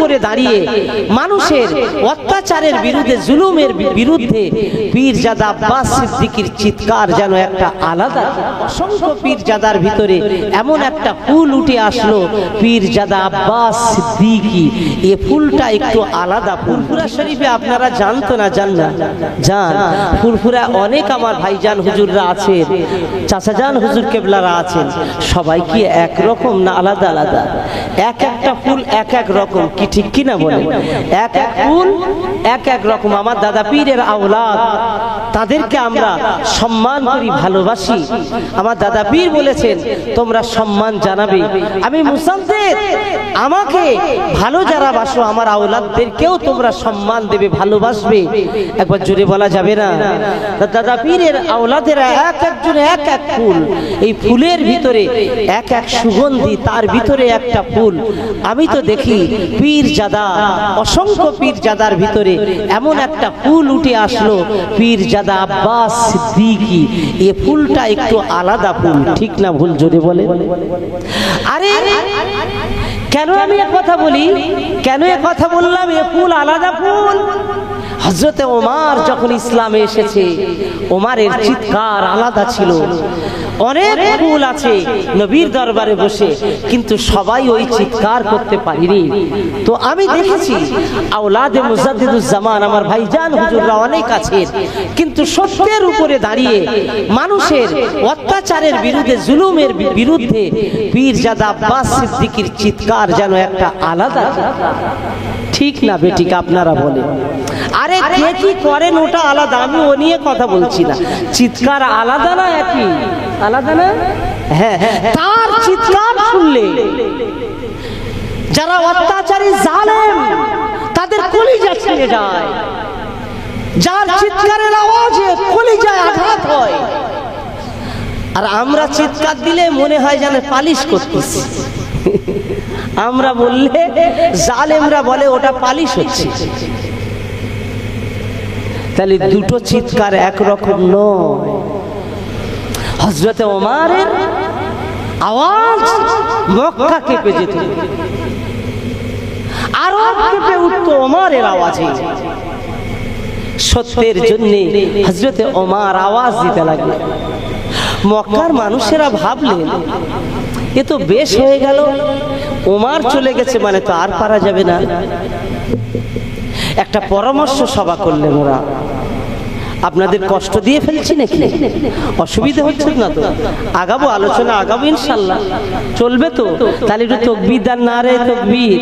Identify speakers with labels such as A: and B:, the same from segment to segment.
A: উপরে দাঁড়িয়ে মানুষের অত্যাচারের বিরুদ্ধে, জুলুমের বিরুদ্ধে পীরজাদা আব্বাস সিদ্দিকীর চিৎকার যেন একটা আলাদা। অসংখ্য পীরজাদার ভিতরে এমন একটা ফুল উঠে আসলো, পীরজাদা আব্বাস সিদ্দিকী। এই ফুলটা একটু আলাদা। ফুরফুরা শরীফে আপনারা জানতো না, জান না জান, ফুরফুরা অনেক আমার ভাইজান হুজুররা আছেন, চাচাজান হুজুর কেবলারা আছেন। সবাই কি একরকম না আলাদা আলাদা? এক একটা ফুল এক এক রকম, কি ঠিক কিনা বলেন? এক এক ফুল এক এক রকম। আমার দাদা পীরের আওলাদ, তাদেরকে আমরা সম্মান করি, ভালোবাসি। আমার দাদা পীর বলেছেন তোমরা সম্মান জানাবে। আমি মুসাদ্দেদ, আমাকে ভালো যারা বাসো আমার আওলাদদেরকেও তোমরা সম্মান দেবে, ভালোবাসবে। একবার জোরে বলা যাবে না? দাদা পীরের আওলাদেরা এক একজন এক এক ফুল। এই ফুলের ভিতরে এক এক সুগন্ধি, তার ভিতরে একটা ফুল। আমি তো দেখি পীরজাদা, অসংখ্য পীরজাদার ভিতরে এমন একটা ফুল উঠে আসলো, পীরজাদা আব্বাস সিদ্দিকী। এই ফুলটা একটু আলাদা ফুল, ঠিক না ভুল? জোরে বলে। আরে কেন আমি এ কথা বলি, কেন এ কথা বললাম? এ ফুল আলাদা ফুল। হযরতে ওমর যখন ইসলামে এসেছে, ওমরের চিৎকার আলাদা ছিল। অনেক ফুল আছে নবীর দরবারে বসে, কিন্তু সবাই ওই চিৎকার করতে পারেনি। তো আমি দেখেছি আওলাদে মুজাদ্দিদুজ্জামান আমার ভাইজান হুজুররা অনেক আছেন, কিন্তু সত্যের উপরে দাঁড়িয়ে মানুষের অত্যাচারের বিরুদ্ধে, জুলুমের বিরুদ্ধে পীরজাদা আব্বাস সিদ্দিকীর চিৎকার যেন একটা আলাদা। ঠিক না বেঠিক আপনারা বলেন? আরে কে কি করেন ওটা আলাদা, আমি ও নিয়ে কথা বলছি না। চিৎকার আলাদা না একই? আলাদা না? হ্যাঁ, তার চিৎকার শুনলে যারা অত্যাচারী জালেম তাদের কলিজা ছিঁড়ে যায়, যার চিৎকারের আওয়াজে কলিজায় আঘাত হয়। আর আমরা চিৎকার দিলে মনে হয় যেন পালিশ করতেছি। আমরা বললে জালেমরা বলে ওটা পালিশ হচ্ছে। তাহলে দুটো চিৎকার একরকম নয়। হযরতে ওমরের আওয়াজ মক্কা কেঁপে যেত, আরব কেঁপে উঠত ওমরের আওয়াজে। সত্যের জন্য হযরতে ওমর আওয়াজ দিতে লাগলেন। মক্কার মানুষেরা ভাবলেন এ তো বেশ হয়ে গেল, ওমর চলে গেছে মানে তো আর পারা যাবে না। একটা পরামর্শ সভা করলেন ওরা। আপনাদের কষ্ট দিয়ে ফেলছি নাকি? অসুবিধা হচ্ছে না তো? আগাবো, আলোচনা আগাবো ইনশাল্লাহ, চলবে তো? তাহলে একটু তাকবীর দেন, নারে তাকবীর।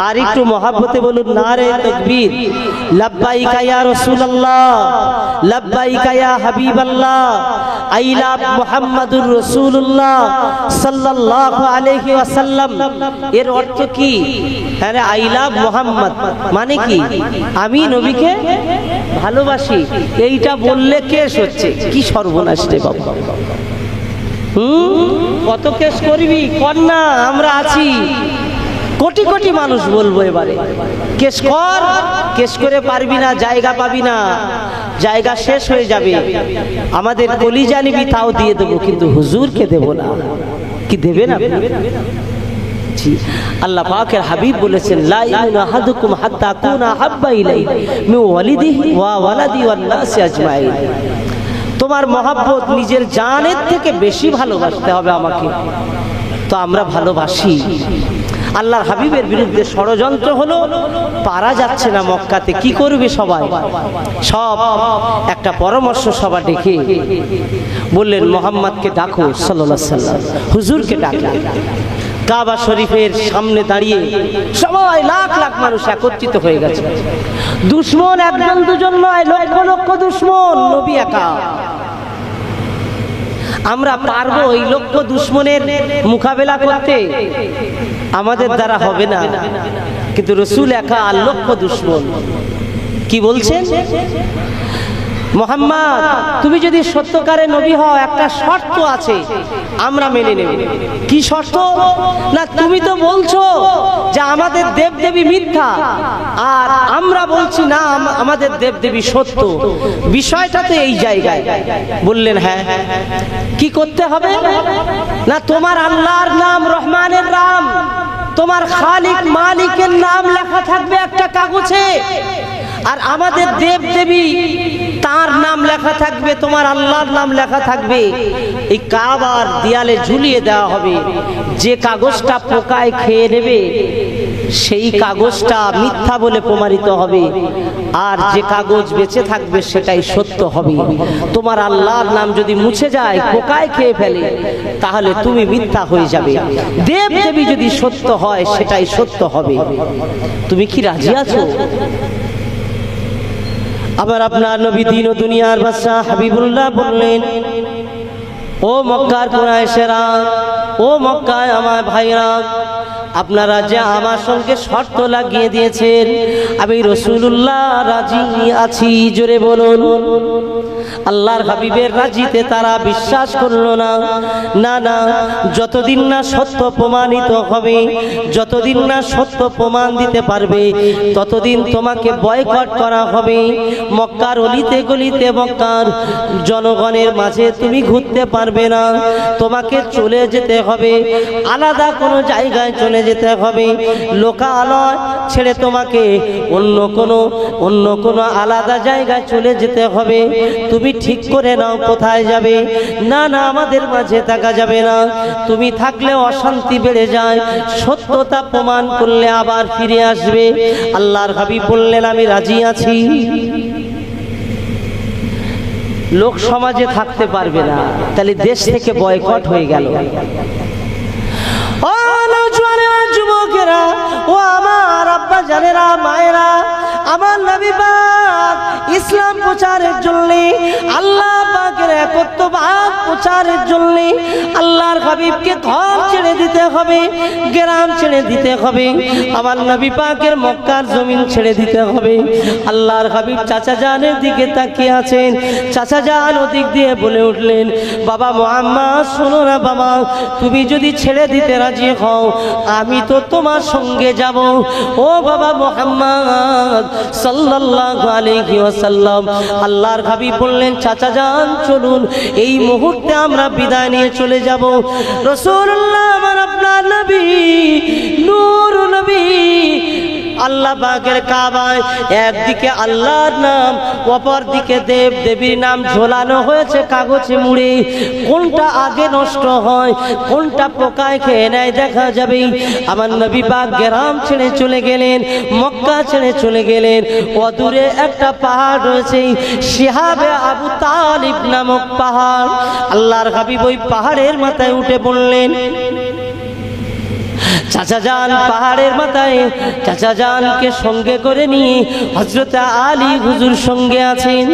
A: আর একটু মহাব্বতে বলুন নারে তাকবীর। লাব্বাইকা ইয়া রাসূলুল্লাহ, লাব্বাইকা ইয়া হাবিবাল্লাহ, আই লাভ মুহাম্মাদুর রাসূলুল্লাহ সাল্লাল্লাহু আলাইহি ওয়াসাল্লাম। এর অর্থ কি? আরে আই লাভ মুহাম্মদ মানে কি? আমি নবীকে ভালোবাসি। এইটা বললে কেস হচ্ছে। কি সর্বনাশ রে বাবা! কত কেস করবি কর না, আমরা আছি। কোটি কোটি মানুষ বলবো এবারে কেস কর, কেস করে পারবি না, জায়গা পাবি না, জায়গা শেষ হয়ে যাবে। আমাদের কলিজা নিবি তাও দিয়ে দেবো, কিন্তু হুজুরকে দেব না। কি দেবে না? আল্লাহ পাকের হাবিব বলেছেন লা ইউমিনু আহাদুকুম হাত্তা আকুনা হাব্বা ইলাইহি মিন ওয়ালিদিহি ওয়া ওয়ালাদি ওয়ান নাসি আজমাইন। তোমার মহব্বত নিজের জানের থেকে বেশি ভালোবাসতে হবে আমাকে। তো আমরা ভালোবাসি। আল্লাহর হাবিবের বিরুদ্ধে ষড়যন্ত্র হলো, পারা যাচ্ছে না মক্কাতে। কি করবে সবাই? সব একটা পরামর্শ সভা ডেকে বললেন মুহাম্মদকে ডাকো সাল্লাল্লাহু আলাইহি ওয়াসাল্লাম। হুজুরকে ডাকলেন। কাবা শরীফের সামনে দাঁড়িয়ে সবাই, লাখ লাখ মানুষ একত্রিত হয়ে গেছে। দুশমন একজন দুজন নয়, লক্ষ লক্ষ দুশমন, নবী একা। আমরা পারবো ওই লক্ষ দুশমনের মোকাবেলা করতে? আমাদের দ্বারা হবে না। কিন্তু রাসূল একা আর লক্ষ দুশমন। কি বলছেন? মুহাম্মদ তুমি যদি সত্যকারের নবী হও, একটা শর্ত আছে, আমরা মেনে নেব। কি শর্ত? না তুমি তো বলছো যে আমাদের দেবদেবী মিথ্যা, আর আমরা বলছি না আমাদের দেবদেবী সত্য। বিষয়টা তো এই জায়গায়। বললেন হ্যাঁ। কি করতে হবে? না তোমার আল্লাহর নাম রহমানের নাম, তোমার খালিক মালিকের নাম লেখা থাকবে একটা কাগজে, আর আমাদের দেব দেবী তার নাম লেখা থাকবে, তোমার আল্লাহর নাম লেখা থাকবে। এই কাবার দেয়ালে ঝুলিয়ে দেওয়া হবে। যে কাগজটা পোকায় খেয়ে নেবে সেই কাগজটা মিথ্যা বলে প্রমাণিত হবে, আর যে কাগজ বেঁচে থাকবে সেটাই সত্য হবে। তোমার আল্লাহর নাম যদি মুছে যায়, পোকায় খেয়ে ফেলে, তাহলে তুমি মিথ্যা হয়ে যাবে। দেব দেবী যদি সত্য হয় সেটাই সত্য হবে। তুমি কি রাজি আছো? আবার আপনার নবী দিন ও দুনিয়ার বাদশা হাবিবুল্লাহ বললেন, ও মক্কার কুরাইশেরা, ও মক্কায় আমার ভাইরা, আপনারা যে আমার সঙ্গে শর্ত লাগিয়ে দিয়েছেন, আমি রাসূলুল্লাহ রাজি আছি। জোরে বলুন। আল্লাহর হাবিবের রাজিতে তারা বিশ্বাস করলো না। না না, যতদিন না সত্য প্রমাণিত হবে, যতদিন না সত্য প্রমাণ দিতে পারবে, ততদিন তোমাকে বয়কট করা হবে। মক্কার অলিতে গলিতে, মক্কার জনগণের মাঝে তুমি ঘুরতে পারবে না, তোমাকে চলে যেতে হবে, আলাদা কোনো জায়গায় চলে যেতে হবে। লোকালয় ছেড়ে তোমাকে অন্য কোনো আলাদা জায়গায় চলে যেতে হবে। তুমি ঠিক করে নাও কোথায় যাবে। না না, আমাদের মাঝে থাকা যাবে না, তুমি থাকলে অশান্তি বেড়ে যায়, সত্যতা প্রমাণ করলে আবার ফিরে আসবে। আল্লাহর হাবিব বললেন, আমি রাজি আছি। লোক সমাজে থাকতে পারবে না, তাহলে দেশ থেকে বয়কট হয়ে গেল। ও নওজওয়ানেরা, যুবকেরা, ও আমার আব্বা জানেরা, মায়েরা, আমার নবী পাক ইসলাম প্রচারের জন্য, আল্লাহ পাকের একত্ববাদ প্রচারের জন্য আল্লাহর হাবিবকে ঘর ছেড়ে দিতে হবে, গ্রাম ছেড়ে দিতে হবে, আমার নবী পাকের মক্কার জমিন ছেড়ে দিতে হবে। আল্লাহর হাবিব চাচা জানের দিকে তাকিয়ে আছেন। চাচা জান ওদিক দিয়ে বলে উঠলেন, বাবা মুহাম্মদ, শোনো না বাবা, তুমি যদি ছেড়ে দিতে রাজি হও, আমি তো তোমার সঙ্গে যাব। ও বাবা মুহাম্মদ সাল্লাল্লাহু আলাইহি ওয়াসাল্লাম, আল্লাহর হাবিব বললেন, চাচা যান চলুন, এই মুহূর্তে আমরা বিদায় নিয়ে চলে যাব। রাসূলুল্লাহ আমার আপনার নবী, নূর নবী, আল্লাহ পাকের কাবায় একদিকে আল্লাহর নাম, অপর দিকে দেব দেবীর নাম ঝোলানো হয়েছে কাগজে মুড়ে। কোনটা আগে নষ্ট হয়, কোনটা পোকায় খেয়ে নেয় দেখা যাবে। আমার নবী পাক গ্রাম ছেড়ে চলে গেলেন, মক্কা ছেড়ে চলে গেলেন। অদূরে একটা পাহাড় রয়েছে, শিহাবে আবু তালিব নামক পাহাড়। আল্লাহর হাবিব ওই পাহাড়ের মাথায় উঠে বললেন, চাচা যান পাহাড়ের মাথায়, চাচা জানকে সঙ্গে করে নিয়ে হযরত আলী হুজুর সঙ্গে আছেন।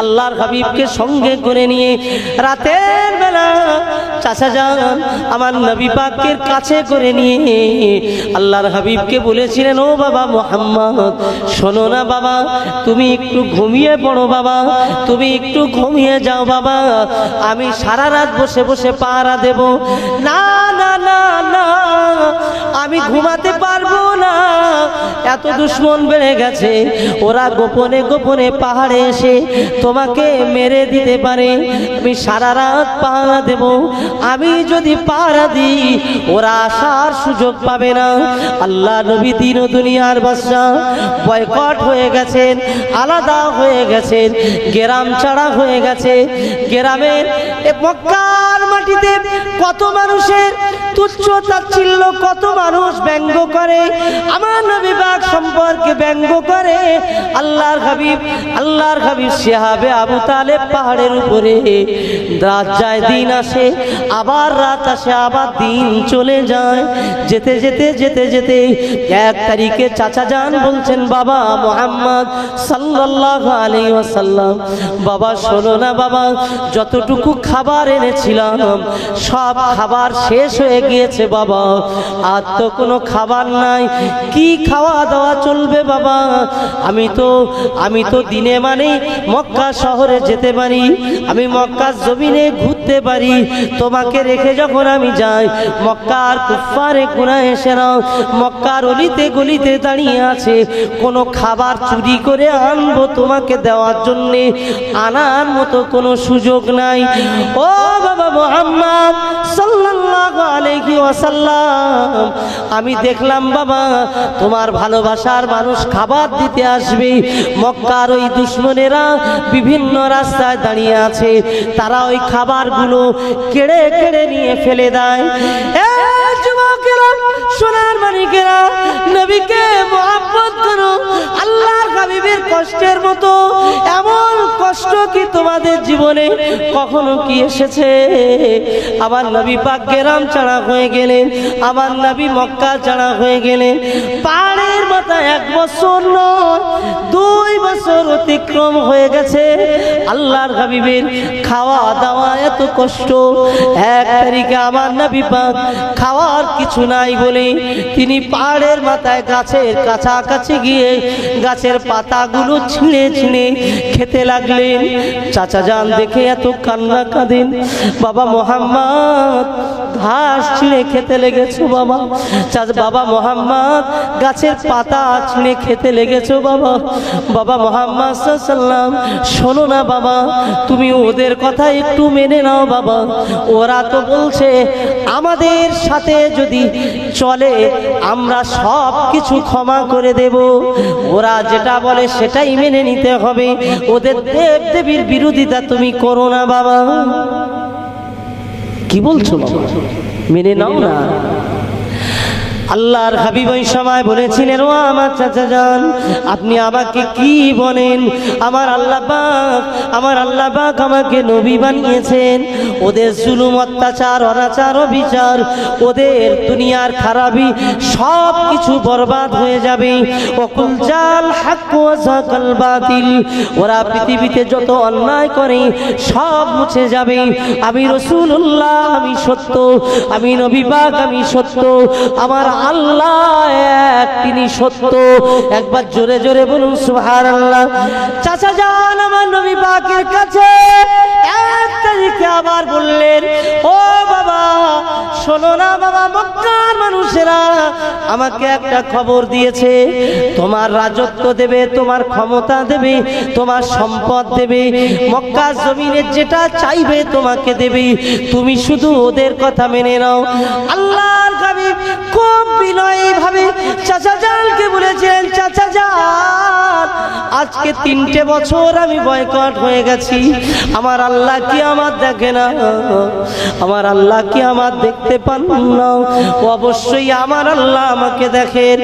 A: আল্লাহর হাবিবকে সঙ্গে করে নিয়ে রাতের বেলা চাচা যান আমার নবী পাকের কাছে করে নিয়ে আল্লাহর হাবিবকে বলেছিলেন, ও বাবা মুহাম্মদ, শোনো না বাবা, তুমি একটু ঘুমিয়ে পড়ো বাবা, তুমি একটু ঘুমিয়ে যাও বাবা, আমি সারা রাত বসে বসে পাহারা দেব। না না না না, আমি ঘুমাতে পারবো না, এত দুশমন বেড়ে গেছে, ওরা গোপনে গোপনে পাহাড়ে এসে তোমাকে মেরে দিতে পারে, আমি সারা রাত পাহারা দেব। আমি যদি পাহারা দিই, ওরা আসার সুযোগ পাবে না। আল্লাহ নবী দিন ও দুনিয়ার বাদশা বয়কট হয়ে গেছেন, আলাদা হয়ে গেছেন, গ্রাম ছাড়া হয়ে গেছে। গ্রামের মক্কার মাটিতে কত মানুষের তুচ্ছ তাচ্ছিল্য, কত মানুষ ব্যঙ্গ করে, আমার নবী পাক সম্পর্কে ব্যঙ্গ করে। আল্লাহর হাবিব শিহাবে আবু তালেব পাহাড়ের উপরে, রাত যায় দিন আসে, আবার রাত আসে, আবার দিন চলে যায়। যেতে যেতে যেতে যেতে 1 তারিখে চাচা যান বলছেন, বাবা মুহাম্মদ সাল্লাল্লাহু আলাইহি ওয়াসাল্লাম, বাবা শোনো না বাবা, যতটুকু খাবার এনেছিলাম সব খাবার শেষ হয়ে গিয়েছে বাবা, আর তো কোনো খাবার নাই, কি খাওয়া দাওয়া খাওয়া চলবে বাবা, আমি তো দিনে মানে মক্কা শহরে যেতে পারি, আমি মক্কার জমিনে ঘুরতে পারি, তোমাকে রেখে যখন আমি যাই মক্কার কুফারে কুরাইশেরা মক্কার অলিতে গলিতে দাঁড়িয়ে আছে, কোনো খাবার চুরি করে আনবো তোমাকে দেওয়ার জন্যে, আনার মতো কোনো সুযোগ নাই। ও বাবা মুহাম্মদ সাল্লাল্লাহু আলাইহি ওয়াসাল্লাম, আমি দেখলাম বাবা তোমার ভালোবাসার মানুষ খাবার দিতে আসবে, মক্কার ওই দুশমনেরা বিভিন্ন রাস্তায় দাঁড়িয়ে আছে, তারা ওই খাবারগুলো কেড়ে কেড়ে নিয়ে ফেলে দেয়। যুবকেরা, সোনার মানিকেরা, নবীকে মুহাব্বত করো। আল্লাহর হাবিবের কষ্টের মতো এমন কষ্ট কি তোমাদের জীবনে কখনো কি এসেছে? আমার নবী পাক গেরাম ছাড়া হয়ে গেলেন, আমার নবী মক্কা ছাড়া হয়ে গেলেন, পাহাড়ের মাথায় 1 বছর নয় 2 বছর অতিক্রম হয়ে গেছে। আল্লাহর হাবিবের খাওয়া দাওয়া এত কষ্ট, 1 তারিখে আমার নবী পাক খাওয়ার কিছু নাই বলে তিনি পাহাড়ের মাথায় গাছের কাছাকাছি গিয়ে গাছের পাতাগুলো ছিঁড়ে ছিঁড়ে খেতে লাগলেন। চাচা যান দেখে এত কান্না কাঁদেন, বাবা মুহাম্মদ ঘাস ছিঁড়ে খেতে লেগেছো বাবা, বাবা মুহাম্মদ গাছের পাতা ছিঁড়ে খেতে লেগেছো বাবা। বাবা মুহাম্মদ সাল্লাল্লাহু আলাইহি ওয়াসাল্লাম, শোনো না বাবা, তুমি ওদের কথা একটু মেনে নাও বাবা, ওরা তো বলছে আমাদের সাথে যদি চলে আমরা সব কিছু ক্ষমা করে দেব, ওরা যেটা বলে সেটাই মেনে নিতে হবে, ওদের দেব দেবীর বিরোধিতা তুমি করো না বাবা। কি বলছো বাবা, মেনে নাও না। আল্লাহর হাবিব ওই সময় বলেছিলেন, ও আমার চাচা যান, আপনি আমাকে কি বলেন? আমার আল্লাহ পাক আমাকে নবী বানিয়েছেন, ওদের জুলুম অত্যাচার অনাচার অবিচার, ওদের দুনিয়ার খারাপি সব কিছু বরবাদ হয়ে যাবে। ওয়াকুল জাল হক ওয়া যাকাল বাতিল, ওরা পৃথিবীতে যত অন্যায় করে সব মুছে যাবে। আমি রাসূলুল্লাহ, আমি সত্য, আমি নবী পাক, আমি সত্য, আমার আল্লাহ এক, তিনি সত্য। একবার জোরে জোরে বলুন সুবহানাল্লাহ। চাচা যান আমার নবী পাকের কাছে 1 তারিখে আবার বললেন, ও বাবা শোনো না বাবা, মক্কার মানুষেরা আমাকে একটা খবর দিয়েছে, তোমার রাজত্ব দেবে, তোমার ক্ষমতা দেবে, তোমার সম্পদ দেবে, মক্কার জমিনে যেটা চাইবে তোমাকে দেবে, তুমি শুধু ওদের কথা মেনে নাও। আল্লাহর হাবিব খুব বিনয়ী ভাবে চাচা জানকে বলেছেন, চাচা জান আজকে 3টে বছর আমি বয়কট হয়ে গেছি, আমার আল্লাহ কি আমার দেখে না? আমার আল্লাহ কি আমার দেখতে পান না? অবশ্যই আমার আল্লাহ আমাকে দেখেন।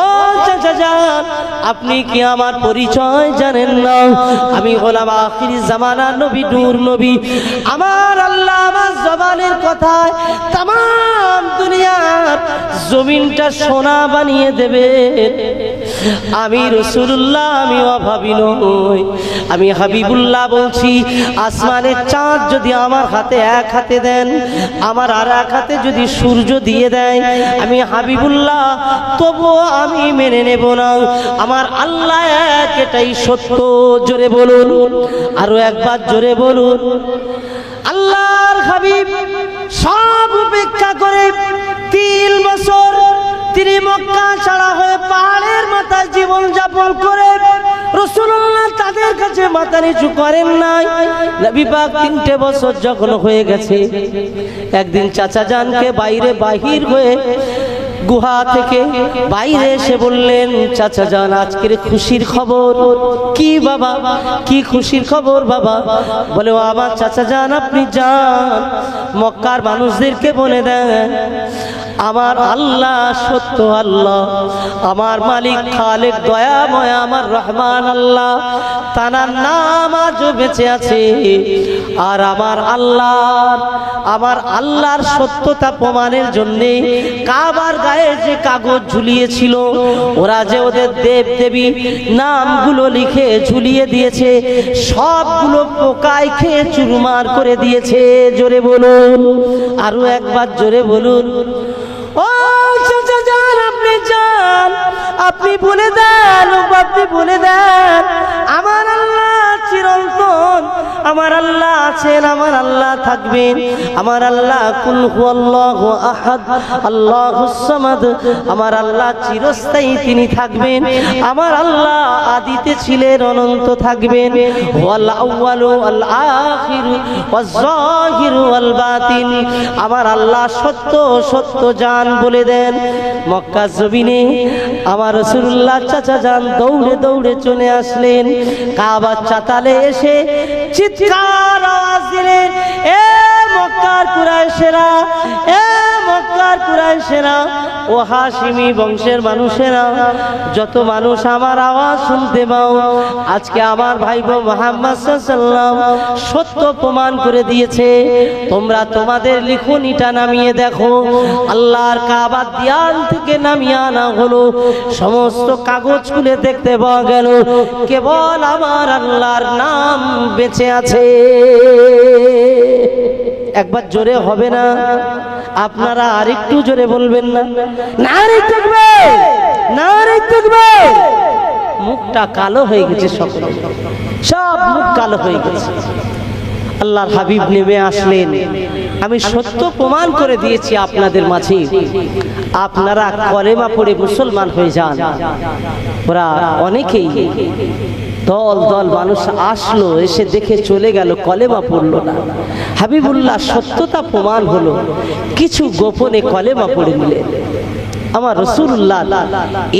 A: ও চাচা জান, আপনি কি আমার পরিচয় জানেন না? আমি হলাম আখির জামানার নবী, নূর নবী। আমার আল্লাহ আমার জবানের কথায় তামাম দুনিয়ার জমিনটা সোনা বানিয়ে দেবে। আমি রাসূলুল্লাহ, আমি অভাবী নই, আমি হাবিবুল্লাহ বলছি। আসমানের চাঁদ যদি আমার হাতে 1 হাতে দেন, আমার আর 1 হাতে যদি সূর্য দিয়ে দেয়, আমি হাবিবুল্লাহ তবুও আমি মেনে নেব না। আমার আল্লাহ এক, এটাই সত্য। জোরে বলুন, আরো একবার জোরে বলুন। আল্লাহর হাবিব সব উপেক্ষা করে 3 বছর তিনি মক্কা ছাড়া হয়ে পাহাড়ের মাথায় জীবন যাপন করে রাসূলুল্লাহ তাদের কাছে মাথা নিচু করেন নাই। নবী পাক 3টে বছর যখন হয়ে গেছে, একদিন চাচা জানকে বাহির হয়ে গুহা থেকে বাইরে এসে বললেন, চাচা জান আজকের খুশির খবর কি বাবা? কি খুশির খবর বাবা? বলে, ও আমার চাচা জান, আপনি যান মক্কার মানুষদেরকে বলে দেন আমার আল্লাহ সত্য আল্লাহ, আমার মালিক খালেক দয়াময় আমার রহমান আল্লাহ, তার নাম আজও বেঁচে আছে। আর আমার আল্লাহর সত্যতা প্রমাণের জন্যে কাবার গায়ে যে কাগজ ঝুলিয়েছিল, ওরা যে ওদের দেব দেবী নামগুলো লিখে ঝুলিয়ে দিয়েছে, সবগুলো পোকায় খেয়ে চুরমার করে দিয়েছে। জোরে বলুন, আরো একবার জোরে বলুন। ও চাচা যান, আপনি যান আপনি বলে দেন, আপনি বলে দেন আমার আল্লাহ চিরন্তন, আমার আল্লাহ আছেন, আমার আল্লাহ থাকবেন, আমার আল্লাহ কুল হুয়াল্লাহু আহাদ আল্লাহুস সামাদ, আমার আল্লাহ চিরস্থায়ী তিনি থাকবেন, আমার আল্লাহ আদিতে ছিলেন অনন্ত থাকবেন, ওয়াল আউয়ালু ওয়াল আখিরু ওয়াজ যাহিরু ওয়াল বাতিন, আমার আল্লাহ সত্য সত্য জান বলে দেন। মক্কা জমিনে আমার রাসূলুল্লাহ চাচা যান দৌড়ে দৌড়ে চলে আসলেন, কাবার চাতালে এসে চিৎকার আওয়াজ দিলেন, এ মক্কার কুরাইশেরা, এ মক্কার কুরাইশেরা, ও হাশিমি বংশের মানুষেরা, যত মানুষ আমার আওয়াজ শুনতে পাও, আজকে আমার ভাইবো মুহাম্মদ সাল্লাল্লাহু আলাইহি ওয়াসাল্লাম সত্য প্রমাণ করে দিয়েছে। তোমরা তোমাদের লিখনিটা নামিয়ে দেখো, আল্লাহর কাবার দেয়াল থেকে নামিয়ে আনা হলো, সমস্ত কাগজ খুলে দেখতে পাওয়া গেল কেবল আমার আল্লাহর নাম বেঁচে আছে। একবার জোরে হবে না? আপনারা আরেকটু জোরে বলবেন না? নারে তাকবীর, নারে তাকবীর। মুখটা কালো হয়ে গেছে, সকলে সব মুখ কালো হয়ে গেছে। আল্লাহর হাবিব নেমে আসলেন, আমি সত্য প্রমাণ করে দিয়েছি আপনাদের মাঝে, আপনারা কলেমা পড়ে মুসলমান হয়ে যান। ওরা অনেকেই দল দল মানুষ আসলো, এসে দেখে চলে গেল, কলেমা পড়লো না। হাবিবুল্লাহ সত্যতা প্রমাণ হলো, কিছু গোপনে কলেমা পড়ে নিলেন। আমার রাসূলুল্লাহ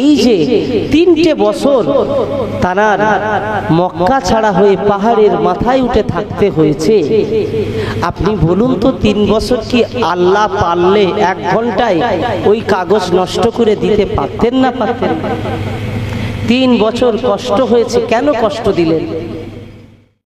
A: এই যে 3টে বছর তানার মক্কা ছাড়া হয়ে পাহাড়ের মাথায় উঠে থাকতে হয়েছে, আপনি বলুন তো 3 বছর কি আল্লাহ পারলে 1 ঘন্টায় ওই কাগজ নষ্ট করে দিতে পারতেন না? পারতেন। 3 বছর কষ্ট হয়েছে, কেন কষ্ট দিলেন?